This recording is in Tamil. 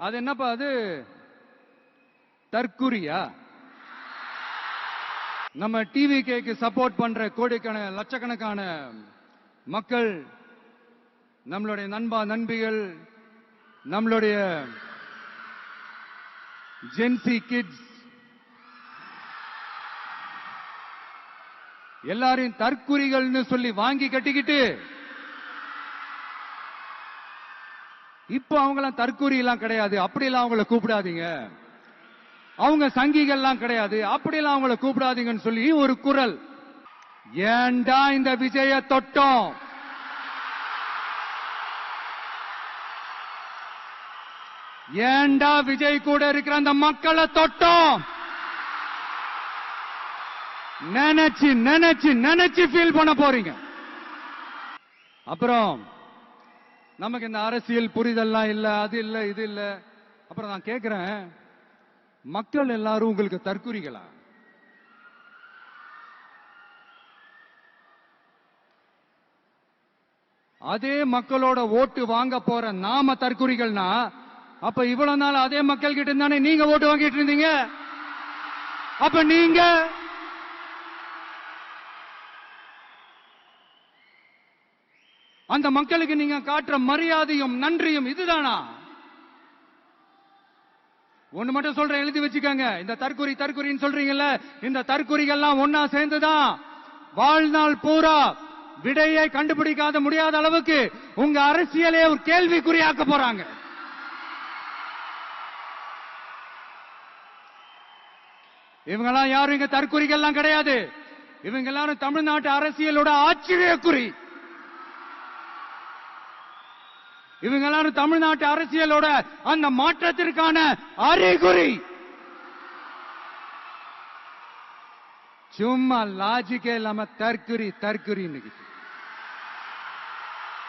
அது என்னப்பா அது தற்குறியா? நம்ம டிவிகேக்கு சப்போர்ட் பண்ற கோடிக்கணக்கான லட்சக்கணக்கான மக்கள், நம்மளுடைய நண்பா நண்பிகள், நம்மளுடைய ஜென்சி கிட்ஸ் எல்லாரையும் தற்குறிகள்னு சொல்லி வாங்கி கட்டிக்கிட்டு இப்ப அவங்களாம் தற்குறி எல்லாம் கிடையாது, அப்படியெல்லாம் அவங்கள கூப்பிடாதீங்க. அவங்க சங்கிகள்லாம் கிடையாது, அப்படியெல்லாம் அவங்கள கூப்பிடாதீங்கன்னு சொல்லி ஒரு குரல். ஏண்டா இந்த விஜய தொட்டோம்? ஏண்டா விஜய் கூட இருக்கிற அந்த மக்களை தொட்டோம்? நினைச்சு நினைச்சு நினைச்சு ஃபீல் பண்ண போறீங்க. அப்புறம் நமக்கு இந்த அரசியல் புரிதல்லாம் இல்ல, அது இல்ல, இது இல்ல. அப்புறம் நான் கேட்கிறேன், மக்கள் எல்லாரும் உங்களுக்கு தற்குறிகளா? அதே மக்களோட ஓட்டு வாங்க போற நாம தற்குறிகள்னா, அப்ப இவ்வளவு நாள் அதே மக்கள் கிட்ட இருந்தானே நீங்க ஓட்டு வாங்கிட்டு இருந்தீங்க. அப்ப நீங்க அந்த மக்களுக்கு நீங்க காட்டுற மரியாதையும் நன்றியும் இதுதானா? ஒண்ணு மட்டும் சொல்றேன், எழுதி வச்சுக்கோங்க. இந்த தற்குறி தற்குறின்னு சொல்றீங்கல்ல, இந்த தற்குறிகள்லாம் ஒன்னா சேர்ந்துதான் வாழ்நாள் பூரா விடையை கண்டுபிடிக்காத முடியாத அளவுக்கு உங்க அரசியலே ஒரு கேள்விக்குறியாக்க போறாங்க. இவங்கெல்லாம் யாரும் இங்க தற்குறிகள்லாம் கிடையாது. இவங்க எல்லாரும் தமிழ்நாட்டு அரசியலோட ஆச்சரியக்குறி. இவங்க எல்லாரும் தமிழ்நாட்டு அரசியலோட அந்த மாற்றத்திற்கான அறிகுறி. சும்மா லாஜிக்கே இல்லாம தற்குறி தற்குறி.